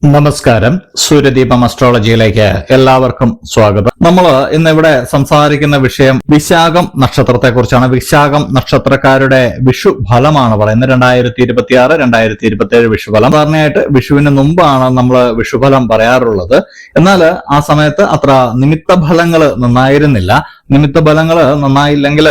നമസ്കാരം. സൂര്യദീപം അസ്ട്രോളജിയിലേക്ക് എല്ലാവർക്കും സ്വാഗതം. നമ്മൾ ഇന്നിവിടെ സംസാരിക്കുന്ന വിഷയം വിശാഖം നക്ഷത്രത്തെ കുറിച്ചാണ്. വിശാഖം നക്ഷത്രക്കാരുടെ വിഷു ഫലമാണ് പറയുന്നത്. 2026, 2027 വിഷുഫലം. സാധാരണയായിട്ട് വിഷുവിന് മുമ്പാണ് നമ്മൾ വിഷുഫലം പറയാറുള്ളത്. എന്നാൽ ആ സമയത്ത് അത്ര നിമിത്ത ഫലങ്ങൾ നന്നായിരുന്നില്ല. നിമിത്ത ഫലങ്ങൾ നന്നായില്ലെങ്കിൽ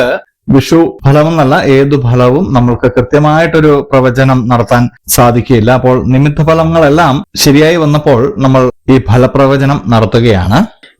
വിഷു ഫലമെന്നല്ല, ഏതു ഫലവും നമ്മൾക്ക് കൃത്യമായിട്ടൊരു പ്രവചനം നടത്താൻ സാധിക്കില്ല. അപ്പോൾ നിമിത്ത ഫലങ്ങളെല്ലാം ശരിയായി വന്നപ്പോൾ നമ്മൾ ഈ ഫലപ്രവചനം നടത്തുകയാണ്.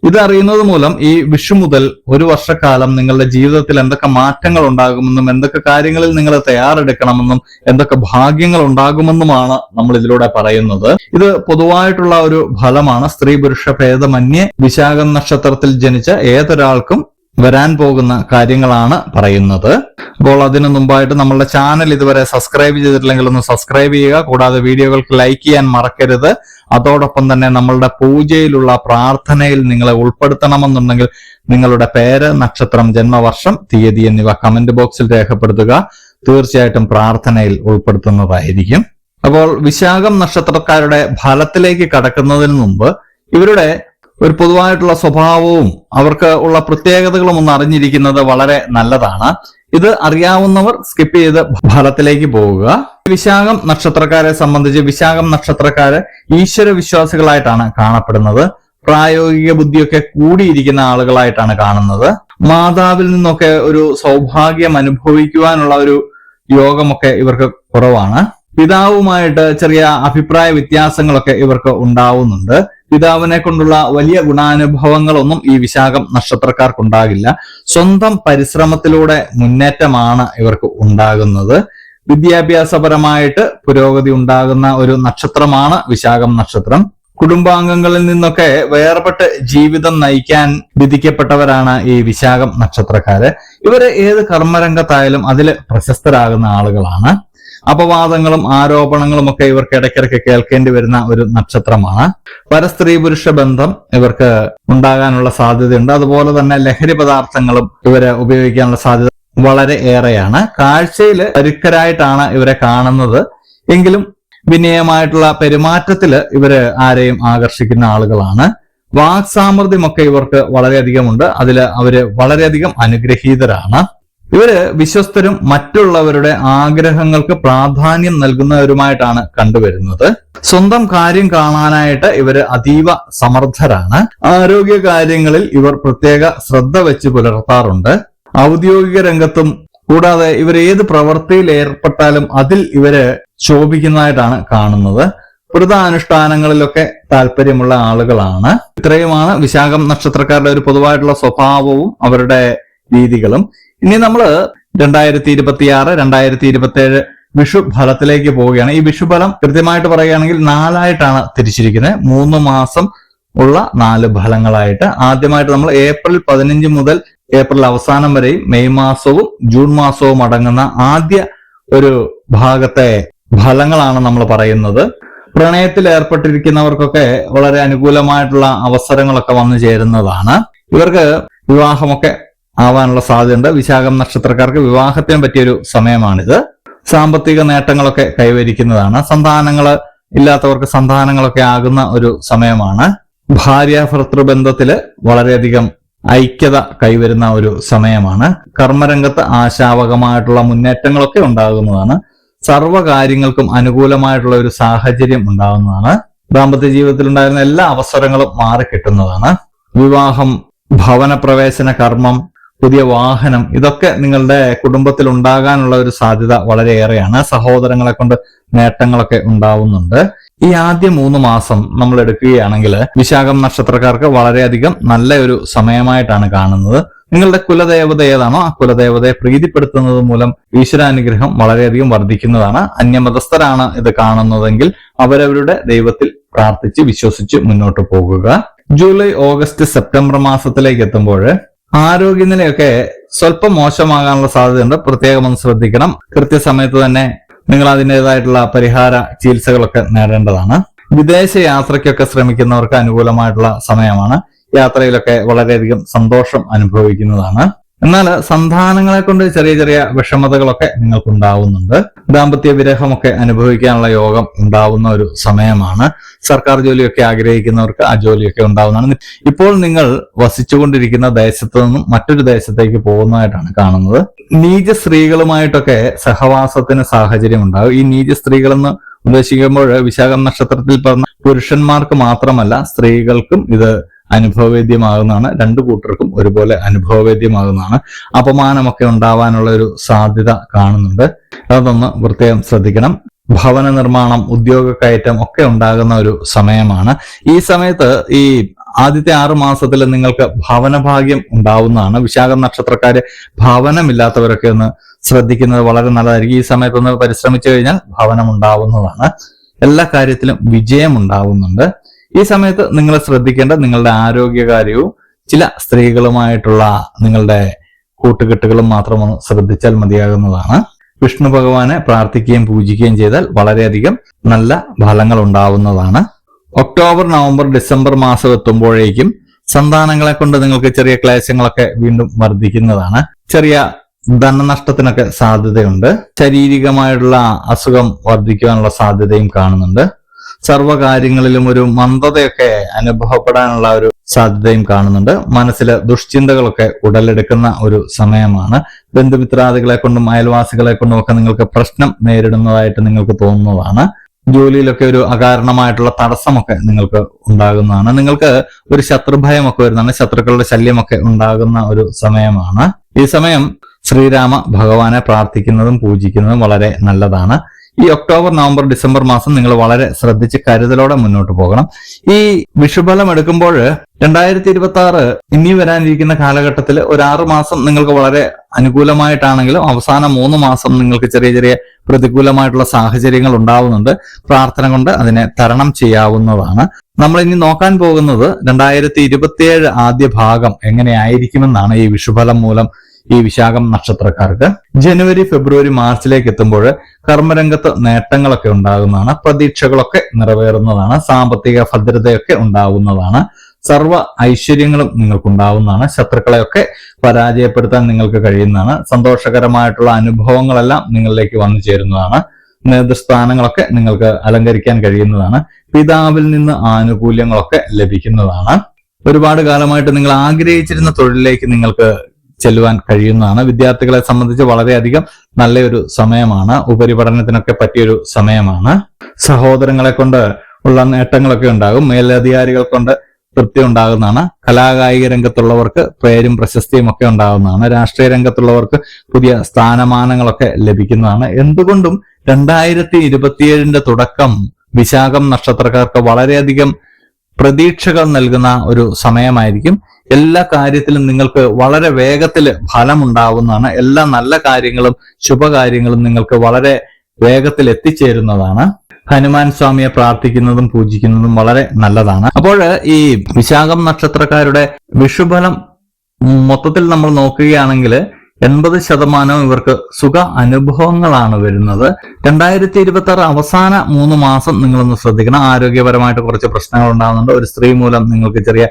ഇത് അറിയുന്നത് മൂലം ഈ വിഷു മുതൽ ഒരു വർഷക്കാലം നിങ്ങളുടെ ജീവിതത്തിൽ എന്തൊക്കെ മാറ്റങ്ങൾ ഉണ്ടാകുമെന്നും എന്തൊക്കെ കാര്യങ്ങളിൽ നിങ്ങൾ തയ്യാറെടുക്കണമെന്നും എന്തൊക്കെ ഭാഗ്യങ്ങൾ ഉണ്ടാകുമെന്നുമാണ് നമ്മൾ ഇതിലൂടെ പറയുന്നത്. ഇത് പൊതുവായിട്ടുള്ള ഒരു ഫലമാണ്. സ്ത്രീ പുരുഷ ഭേദമന്യേ വിശാഖം നക്ഷത്രത്തിൽ ജനിച്ച ഏതൊരാൾക്കും വരാൻ പോകുന്ന കാര്യങ്ങളാണ് പറയുന്നത്. അപ്പോൾ അതിനു മുമ്പായിട്ട് നമ്മളുടെ ചാനൽ ഇതുവരെ സബ്സ്ക്രൈബ് ചെയ്തിട്ടില്ലെങ്കിൽ ഒന്ന് സബ്സ്ക്രൈബ് ചെയ്യുക. കൂടാതെ വീഡിയോകൾക്ക് ലൈക്ക് ചെയ്യാൻ മറക്കരുത്. അതോടൊപ്പം തന്നെ നമ്മളുടെ പൂജയിലുള്ള പ്രാർത്ഥനയിൽ നിങ്ങളെ ഉൾപ്പെടുത്തണമെന്നുണ്ടെങ്കിൽ നിങ്ങളുടെ പേര്, നക്ഷത്രം, ജന്മവർഷം, തീയതി എന്നിവ കമന്റ് ബോക്സിൽ രേഖപ്പെടുത്തുക. തീർച്ചയായിട്ടും പ്രാർത്ഥനയിൽ ഉൾപ്പെടുത്തുന്നതായിരിക്കും. അപ്പോൾ വിശാഖം നക്ഷത്രക്കാരുടെ ഫലത്തിലേക്ക് കടക്കുന്നതിന് മുമ്പ് ഇവരുടെ ഒരു പൊതുവായിട്ടുള്ള സ്വഭാവവും അവർക്ക് ഉള്ള പ്രത്യേകതകളും ഒന്ന് അറിഞ്ഞിരിക്കുന്നത് വളരെ നല്ലതാണ്. ഇത് അറിയാവുന്നവർ സ്കിപ്പ് ചെയ്ത് ഫലത്തിലേക്ക് പോവുക. വിശാഖം നക്ഷത്രക്കാരെ സംബന്ധിച്ച് വിശാഖം നക്ഷത്രക്കാര് ഈശ്വര വിശ്വാസികളായിട്ടാണ് കാണപ്പെടുന്നത്. പ്രായോഗിക ബുദ്ധിയൊക്കെ കൂടിയിരിക്കുന്ന ആളുകളായിട്ടാണ് കാണുന്നത്. മാതാവിൽ നിന്നൊക്കെ ഒരു സൗഭാഗ്യം അനുഭവിക്കുവാനുള്ള ഒരു യോഗമൊക്കെ ഇവർക്ക് കുറവാണ്. പിതാവുമായിട്ട് ചെറിയ അഭിപ്രായ വ്യത്യാസങ്ങളൊക്കെ ഇവർക്ക് ഉണ്ടാവുന്നുണ്ട്. പിതാവിനെ കൊണ്ടുള്ള വലിയ ഗുണാനുഭവങ്ങളൊന്നും ഈ വിശാഖം നക്ഷത്രക്കാർക്കുണ്ടാകില്ല. സ്വന്തം പരിശ്രമത്തിലൂടെ മുന്നേറ്റമാണ് ഇവർക്ക് ഉണ്ടാകുന്നത്. വിദ്യാഭ്യാസപരമായിട്ട് പുരോഗതി ഉണ്ടാകുന്ന ഒരു നക്ഷത്രമാണ് വിശാഖം നക്ഷത്രം. കുടുംബാംഗങ്ങളിൽ നിന്നൊക്കെ വേർപെട്ട് ജീവിതം നയിക്കാൻ വിധിക്കപ്പെട്ടവരാണ് ഈ വിശാഖം നക്ഷത്രക്കാര്. ഇവര് ഏത് കർമ്മരംഗത്തായാലും അതിൽ പ്രശസ്തരാകുന്ന ആളുകളാണ്. അപവാദങ്ങളും ആരോപണങ്ങളും ഒക്കെ ഇവർക്ക് ഇടയ്ക്കിടയ്ക്ക് കേൾക്കേണ്ടി വരുന്ന ഒരു നക്ഷത്രമാണ്. പരസ്ത്രീ പുരുഷ ബന്ധം ഇവർക്ക് ഉണ്ടാകാനുള്ള സാധ്യതയുണ്ട്. അതുപോലെ തന്നെ ലഹരി പദാർത്ഥങ്ങളും ഇവരെ ഉപയോഗിക്കാനുള്ള സാധ്യത വളരെ ഏറെയാണ്. കാഴ്ചയിൽ പരുക്കരായിട്ടാണ് ഇവരെ കാണുന്നത്. എങ്കിലും വിനയമായിട്ടുള്ള പെരുമാറ്റത്തില് ഇവര് ആരെയും ആകർഷിക്കുന്ന ആളുകളാണ്. വാക്സാമർഥ്യമൊക്കെ ഇവർക്ക് വളരെയധികം ഉണ്ട്. അതില് അവര് വളരെയധികം അനുഗ്രഹീതരാണ്. ഇവര് വിശ്വസ്തരും മറ്റുള്ളവരുടെ ആഗ്രഹങ്ങൾക്ക് പ്രാധാന്യം നൽകുന്നവരുമായിട്ടാണ് കണ്ടുവരുന്നത്. സ്വന്തം കാര്യം കാണാനായിട്ട് ഇവര് അതീവ സമർത്ഥരാണ്. ആരോഗ്യ കാര്യങ്ങളിൽ ഇവർ പ്രത്യേക ശ്രദ്ധ വെച്ച് പുലർത്താറുണ്ട്. ഔദ്യോഗിക രംഗത്തും കൂടാതെ ഇവർ ഏത് പ്രവൃത്തിയിൽ ഏർപ്പെട്ടാലും അതിൽ ഇവര് ശോഭിക്കുന്നതായിട്ടാണ് കാണുന്നത്. വ്രതാനുഷ്ഠാനങ്ങളിലൊക്കെ താല്പര്യമുള്ള ആളുകളാണ്. ഇത്രയുമാണ് വിശാഖം നക്ഷത്രക്കാരുടെ ഒരു പൊതുവായിട്ടുള്ള സ്വഭാവവും അവരുടെ രീതികളും. ഇനി നമ്മൾ 2026, 2027 വിഷു ഫലത്തിലേക്ക് പോവുകയാണ്. ഈ വിഷുഫലം കൃത്യമായിട്ട് പറയുകയാണെങ്കിൽ 4ആയിട്ടാണ് തിരിച്ചിരിക്കുന്നത്. 3 മാസം ഉള്ള 4 ഫലങ്ങളായിട്ട്. ആദ്യമായിട്ട് നമ്മൾ ഏപ്രിൽ 15 മുതൽ ഏപ്രിൽ അവസാനം വരെയും മെയ് മാസവും ജൂൺ മാസവും അടങ്ങുന്ന ആദ്യ ഒരു ഭാഗത്തെ ഫലങ്ങളാണ് നമ്മൾ പറയുന്നത്. പ്രണയത്തിൽ ഏർപ്പെട്ടിരിക്കുന്നവർക്കൊക്കെ വളരെ അനുകൂലമായിട്ടുള്ള അവസരങ്ങളൊക്കെ വന്നു ചേരുന്നതാണ്. ഇവർക്ക് വിവാഹമൊക്കെ ആവാനുള്ള സാധ്യതയുണ്ട്. വിശാഖം നക്ഷത്രക്കാർക്ക് വിവാഹത്തിന് പറ്റിയൊരു സമയമാണിത്. സാമ്പത്തിക നേട്ടങ്ങളൊക്കെ കൈവരിക്കുന്നതാണ്. സന്താനങ്ങൾ ഇല്ലാത്തവർക്ക് സന്താനങ്ങളൊക്കെ ആകുന്ന ഒരു സമയമാണ്. ഭാര്യ ഭർത്തൃബന്ധത്തില് വളരെയധികം ഐക്യത കൈവരുന്ന ഒരു സമയമാണ്. കർമ്മരംഗത്ത് ആശാവകമായിട്ടുള്ള മുന്നേറ്റങ്ങളൊക്കെ ഉണ്ടാകുന്നതാണ്. സർവ്വകാര്യങ്ങൾക്കും അനുകൂലമായിട്ടുള്ള ഒരു സാഹചര്യം ഉണ്ടാകുന്നതാണ്. ദാമ്പത്യ ജീവിതത്തിൽ ഉണ്ടായിരുന്ന എല്ലാ അവസരങ്ങളും മാറിക്കിട്ടുന്നതാണ്. വിവാഹം, ഭവനപ്രവേശന കർമ്മം, പുതിയ വാഹനം, ഇതൊക്കെ നിങ്ങളുടെ കുടുംബത്തിൽ ഉണ്ടാകാനുള്ള ഒരു സാധ്യത വളരെയേറെയാണ്. സഹോദരങ്ങളെ കൊണ്ട് നേട്ടങ്ങളൊക്കെ ഉണ്ടാവുന്നുണ്ട്. ഈ ആദ്യ 3 മാസം നമ്മൾ എടുക്കുകയാണെങ്കിൽ വിശാഖം നക്ഷത്രക്കാർക്ക് വളരെയധികം നല്ല ഒരു സമയമായിട്ടാണ് കാണുന്നത്. നിങ്ങളുടെ കുലദേവത ഏതാണോ ആ കുലദേവതയെ പ്രീതിപ്പെടുത്തുന്നത് മൂലം ഈശ്വരാനുഗ്രഹം വളരെയധികം വർദ്ധിക്കുന്നതാണ്. അന്യമതസ്ഥരാണ് ഇത് കാണുന്നതെങ്കിൽ അവരവരുടെ ദൈവത്തിൽ പ്രാർത്ഥിച്ച് വിശ്വസിച്ച് മുന്നോട്ട് പോകുക. ജൂലൈ, ഓഗസ്റ്റ്, സെപ്റ്റംബർ മാസത്തിലേക്ക് എത്തുമ്പോൾ ആരോഗ്യനിലയൊക്കെ സ്വല്പം മോശമാകാനുള്ള സാധ്യതയുണ്ട്. പ്രത്യേകം ഒന്ന് ശ്രദ്ധിക്കണം. കൃത്യസമയത്ത് തന്നെ നിങ്ങൾ അതിൻ്റെതായിട്ടുള്ള പരിഹാര ചികിത്സകളൊക്കെ നേടേണ്ടതാണ്. വിദേശ യാത്രയ്ക്കൊക്കെ ശ്രമിക്കുന്നവർക്ക് അനുകൂലമായിട്ടുള്ള സമയമാണ്. യാത്രയിലൊക്കെ വളരെയധികം സന്തോഷം അനുഭവിക്കുന്നതാണ്. എന്നാൽ സന്താനങ്ങളെ കൊണ്ട് ചെറിയ ചെറിയ വിഷമതകളൊക്കെ നിങ്ങൾക്ക് ഉണ്ടാവുന്നുണ്ട്. ദാമ്പത്യ വിരഹമൊക്കെ അനുഭവിക്കാനുള്ള യോഗം ഉണ്ടാവുന്ന ഒരു സമയമാണ്. സർക്കാർ ജോലിയൊക്കെ ആഗ്രഹിക്കുന്നവർക്ക് ആ ജോലിയൊക്കെ ഉണ്ടാവുന്നതാണ്. ഇപ്പോൾ നിങ്ങൾ വസിച്ചുകൊണ്ടിരിക്കുന്ന ദേശത്ത് നിന്നും മറ്റൊരു ദേശത്തേക്ക് പോകുന്നതായിട്ടാണ് കാണുന്നത്. നീച സ്ത്രീകളുമായിട്ടൊക്കെ സഹവാസത്തിന് സാഹചര്യം ഉണ്ടാകും. ഈ നീച സ്ത്രീകളെന്ന് ഉദ്ദേശിക്കുമ്പോൾ വിശാഖം നക്ഷത്രത്തിൽ പറഞ്ഞ പുരുഷന്മാർക്ക് മാത്രമല്ല സ്ത്രീകൾക്കും ഇത് അനുഭവവേദ്യമാകുന്നതാണ്. രണ്ടു കൂട്ടർക്കും ഒരുപോലെ അനുഭവവേദ്യമാകുന്നതാണ്. അപമാനമൊക്കെ ഉണ്ടാവാനുള്ള ഒരു സാധ്യത കാണുന്നുണ്ട്. അതൊന്ന് പ്രത്യേകം ശ്രദ്ധിക്കണം. ഭവന നിർമ്മാണം, ഉദ്യോഗ കയറ്റം ഒക്കെ ഉണ്ടാകുന്ന ഒരു സമയമാണ്. ഈ സമയത്ത് ഈ ആദ്യത്തെ 6 മാസത്തിൽ നിങ്ങൾക്ക് ഭവനഭാഗ്യം ഉണ്ടാവുന്നതാണ്. വിശാഖം നക്ഷത്രക്കാര് ഭവനമില്ലാത്തവരൊക്കെ ഒന്ന് ശ്രദ്ധിക്കുന്നത് വളരെ നല്ലതായിരിക്കും. ഈ സമയത്തൊന്ന് പരിശ്രമിച്ചു കഴിഞ്ഞാൽ ഭവനം ഉണ്ടാവുന്നതാണ്. എല്ലാ കാര്യത്തിലും വിജയം ഉണ്ടാവുന്നുണ്ട്. ഈ സമയത്ത് നിങ്ങൾ ശ്രദ്ധിക്കേണ്ട നിങ്ങളുടെ ആരോഗ്യകാര്യവും ചില സ്ത്രീകളുമായിട്ടുള്ള നിങ്ങളുടെ കൂട്ടുകെട്ടുകളും മാത്രം ഒന്ന് ശ്രദ്ധിച്ചാൽ മതിയാകുന്നതാണ്. വിഷ്ണു ഭഗവാനെ പ്രാർത്ഥിക്കുകയും പൂജിക്കുകയും ചെയ്താൽ വളരെയധികം നല്ല ഫലങ്ങൾ ഉണ്ടാവുന്നതാണ്. ഒക്ടോബർ, നവംബർ, ഡിസംബർ മാസം എത്തുമ്പോഴേക്കും സന്താനങ്ങളെ കൊണ്ട് നിങ്ങൾക്ക് ചെറിയ ക്ലേശങ്ങളൊക്കെ വീണ്ടും വർദ്ധിക്കുന്നതാണ്. ചെറിയ ധനനഷ്ടത്തിനൊക്കെ സാധ്യതയുണ്ട്. ശാരീരികമായിട്ടുള്ള അസുഖം വർദ്ധിക്കുവാനുള്ള സാധ്യതയും കാണുന്നുണ്ട്. സർവ്വകാര്യങ്ങളിലും ഒരു മന്ദതയൊക്കെ അനുഭവപ്പെടാനുള്ള ഒരു സാധ്യതയും കാണുന്നുണ്ട്. മനസ്സിലെ ദുഷ്ചിന്തകളൊക്കെ ഉടലെടുക്കുന്ന ഒരു സമയമാണ്. ബന്ധുമിത്രാദികളെ കൊണ്ടും അയൽവാസികളെ കൊണ്ടും ഒക്കെ നിങ്ങൾക്ക് പ്രശ്നം നേരിടുന്നതായിട്ട് നിങ്ങൾക്ക് തോന്നുന്നതാണ്. ജോലിയിലൊക്കെ ഒരു അകാരണമായിട്ടുള്ള തടസ്സമൊക്കെ നിങ്ങൾക്ക് ഉണ്ടാകുന്നതാണ്. നിങ്ങൾക്ക് ഒരു ശത്രുഭയമൊക്കെ വരുന്നതാണ്. ശത്രുക്കളുടെ ശല്യമൊക്കെ ഉണ്ടാകുന്ന ഒരു സമയമാണ്. ഈ സമയം ശ്രീരാമ ഭഗവാനെ പ്രാർത്ഥിക്കുന്നതും പൂജിക്കുന്നതും വളരെ നല്ലതാണ്. ഈ ഒക്ടോബർ, നവംബർ, ഡിസംബർ മാസം നിങ്ങൾ വളരെ ശ്രദ്ധിച്ച് കരുതലോടെ മുന്നോട്ട് പോകണം. ഈ വിഷുഫലം എടുക്കുമ്പോൾ 2026 ഇനി വരാനിരിക്കുന്ന കാലഘട്ടത്തിൽ ഒരു 6 മാസം നിങ്ങൾക്ക് വളരെ അനുകൂലമായിട്ടാണെങ്കിലും അവസാന 3 മാസം നിങ്ങൾക്ക് ചെറിയ ചെറിയ പ്രതികൂലമായിട്ടുള്ള സാഹചര്യങ്ങൾ ഉണ്ടാവുന്നുണ്ട്. പ്രാർത്ഥന കൊണ്ട് അതിനെ തരണം ചെയ്യാവുന്നതാണ്. നമ്മൾ ഇനി നോക്കാൻ പോകുന്നത് 2027 ആദ്യ ഭാഗം എങ്ങനെയായിരിക്കുമെന്നാണ്. ഈ വിഷുഫലം മൂലം ഈ വിശാഖം നക്ഷത്രക്കാർക്ക് ജനുവരി, ഫെബ്രുവരി, മാർച്ചിലേക്ക് എത്തുമ്പോൾ കർമ്മരംഗത്ത് നേട്ടങ്ങളൊക്കെ ഉണ്ടാകുന്നതാണ്. പ്രതീക്ഷകളൊക്കെ നിറവേറുന്നതാണ്. സാമ്പത്തിക ഭദ്രതയൊക്കെ ഉണ്ടാവുന്നതാണ്. സർവ്വ ഐശ്വര്യങ്ങളും നിങ്ങൾക്കുണ്ടാവുന്നതാണ്. ശത്രുക്കളെയൊക്കെ പരാജയപ്പെടുത്താൻ നിങ്ങൾക്ക് കഴിയുന്നതാണ്. സന്തോഷകരമായിട്ടുള്ള അനുഭവങ്ങളെല്ലാം നിങ്ങളിലേക്ക് വന്നു ചേരുന്നതാണ്. നേതൃസ്ഥാനങ്ങളൊക്കെ നിങ്ങൾക്ക് അലങ്കരിക്കാൻ കഴിയുന്നതാണ്. പിതാവിൽ നിന്ന് ആനുകൂല്യങ്ങളൊക്കെ ലഭിക്കുന്നതാണ്. ഒരുപാട് കാലമായിട്ട് നിങ്ങൾ ആഗ്രഹിച്ചിരുന്ന തൊഴിലിലേക്ക് നിങ്ങൾക്ക് ചെല്ലുവാൻ കഴിയുന്നതാണ്. വിദ്യാർത്ഥികളെ സംബന്ധിച്ച് വളരെയധികം നല്ലൊരു സമയമാണ്. ഉപരിപഠനത്തിനൊക്കെ പറ്റിയൊരു സമയമാണ്. സഹോദരങ്ങളെ കൊണ്ട് ഉള്ള നേട്ടങ്ങളൊക്കെ ഉണ്ടാകും. മേലധികാരികൾ കൊണ്ട് തൃപ്തി ഉണ്ടാകുന്നതാണ്. കലാകായിക രംഗത്തുള്ളവർക്ക് പേരും പ്രശസ്തിയും ഒക്കെ ഉണ്ടാകുന്നതാണ്. രാഷ്ട്രീയ രംഗത്തുള്ളവർക്ക് പുതിയ സ്ഥാനമാനങ്ങളൊക്കെ ലഭിക്കുന്നതാണ്. എന്തുകൊണ്ടും 2027 തുടക്കം വിശാഖം നക്ഷത്രക്കാർക്ക് വളരെയധികം പ്രതീക്ഷകൾ നൽകുന്ന ഒരു സമയമായിരിക്കും. എല്ലാ കാര്യത്തിലും നിങ്ങൾക്ക് വളരെ വേഗത്തിൽ ഫലമുണ്ടാവുന്നതാണ്. എല്ലാ നല്ല കാര്യങ്ങളും ശുഭകാര്യങ്ങളും നിങ്ങൾക്ക് വളരെ വേഗത്തിൽ എത്തിച്ചേരുന്നതാണ്. ഹനുമാൻ സ്വാമിയെ പ്രാർത്ഥിക്കുന്നതും പൂജിക്കുന്നതും വളരെ നല്ലതാണ്. അപ്പോൾ ഈ വിശാഖം നക്ഷത്രക്കാരുടെ വിഷുഫലം മൊത്തത്തിൽ നമ്മൾ നോക്കുകയാണെങ്കിൽ 80% ഇവർക്ക് സുഖ അനുഭവങ്ങളാണ് വരുന്നത്. 2026 അവസാന 3 മാസം നിങ്ങളൊന്ന് ശ്രദ്ധിക്കണം. ആരോഗ്യപരമായിട്ട് കുറച്ച് പ്രശ്നങ്ങൾ ഉണ്ടാകുന്നുണ്ട്. ഒരു സ്ത്രീ മൂലം നിങ്ങൾക്ക് ചെറിയ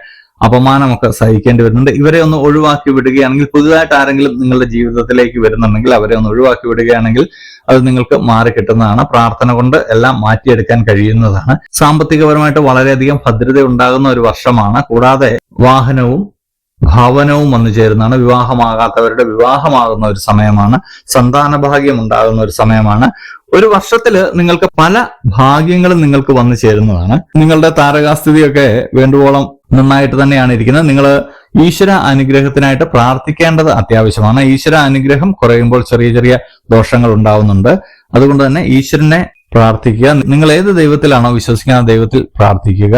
അപമാനമൊക്കെ സഹിക്കേണ്ടി വരുന്നുണ്ട്. ഇവരെ ഒന്ന് ഒഴിവാക്കി വിടുകയാണെങ്കിൽ, പുതുതായിട്ട് ആരെങ്കിലും നിങ്ങളുടെ ജീവിതത്തിലേക്ക് വരുന്നുണ്ടെങ്കിൽ അവരെ ഒന്ന് ഒഴിവാക്കി വിടുകയാണെങ്കിൽ അത് നിങ്ങൾക്ക് മാറിക്കിട്ടുന്നതാണ്. പ്രാർത്ഥന കൊണ്ട് എല്ലാം മാറ്റിയെടുക്കാൻ കഴിയുന്നതാണ്. സാമ്പത്തികപരമായിട്ട് വളരെയധികം ഭദ്രത ഉണ്ടാകുന്ന ഒരു വർഷമാണ്. കൂടാതെ വാഹനവും ഭവനവും വന്നു ചേരുന്നതാണ്. വിവാഹമാകാത്തവരുടെ വിവാഹമാകുന്ന ഒരു സമയമാണ്. സന്താന ഭാഗ്യം ഉണ്ടാകുന്ന ഒരു സമയമാണ്. ഒരു വർഷത്തില് നിങ്ങൾക്ക് പല ഭാഗ്യങ്ങളും നിങ്ങൾക്ക് വന്നു ചേരുന്നതാണ്. നിങ്ങളുടെ താരകാസ്ഥിതിയൊക്കെ വേണ്ടുവോളം നന്നായിട്ട് തന്നെയാണ് ഇരിക്കുന്നത്. നിങ്ങൾ ഈശ്വര അനുഗ്രഹത്തിനായിട്ട് പ്രാർത്ഥിക്കേണ്ടത് അത്യാവശ്യമാണ്. ഈശ്വര അനുഗ്രഹം കുറയുമ്പോൾ ചെറിയ ചെറിയ ദോഷങ്ങൾ ഉണ്ടാവുന്നുണ്ട്. അതുകൊണ്ട് തന്നെ ഈശ്വരനെ പ്രാർത്ഥിക്കുക. നിങ്ങൾ ഏത് ദൈവത്തിലാണോ വിശ്വസിക്കുന്ന ദൈവത്തിൽ പ്രാർത്ഥിക്കുക.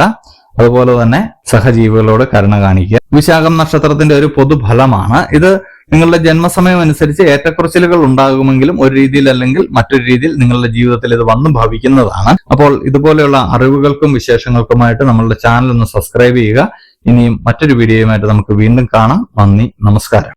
അതുപോലെ തന്നെ സഹജീവികളോട് കരുണ കാണിക്കുക. വിശാഖം നക്ഷത്രത്തിന്റെ ഒരു പൊതുഫലമാണ് ഇത്. നിങ്ങളുടെ ജന്മസമയം അനുസരിച്ച് ഏറ്റക്കുറച്ചിലുകൾ ഉണ്ടാകുമെങ്കിലും ഒരു രീതിയിൽ അല്ലെങ്കിൽ മറ്റൊരു രീതിയിൽ നിങ്ങളുടെ ജീവിതത്തിൽ ഇത് വന്നു ഭവിക്കുന്നതാണ്. അപ്പോൾ ഇതുപോലെയുള്ള അറിവുകൾക്കും വിശേഷങ്ങൾക്കുമായിട്ട് നമ്മളുടെ ചാനൽ ഒന്ന് സബ്സ്ക്രൈബ് ചെയ്യുക. ഇനിയും മറ്റൊരു വീഡിയോയുമായിട്ട് നമുക്ക് വീണ്ടും കാണാം. നന്ദി, നമസ്കാരം.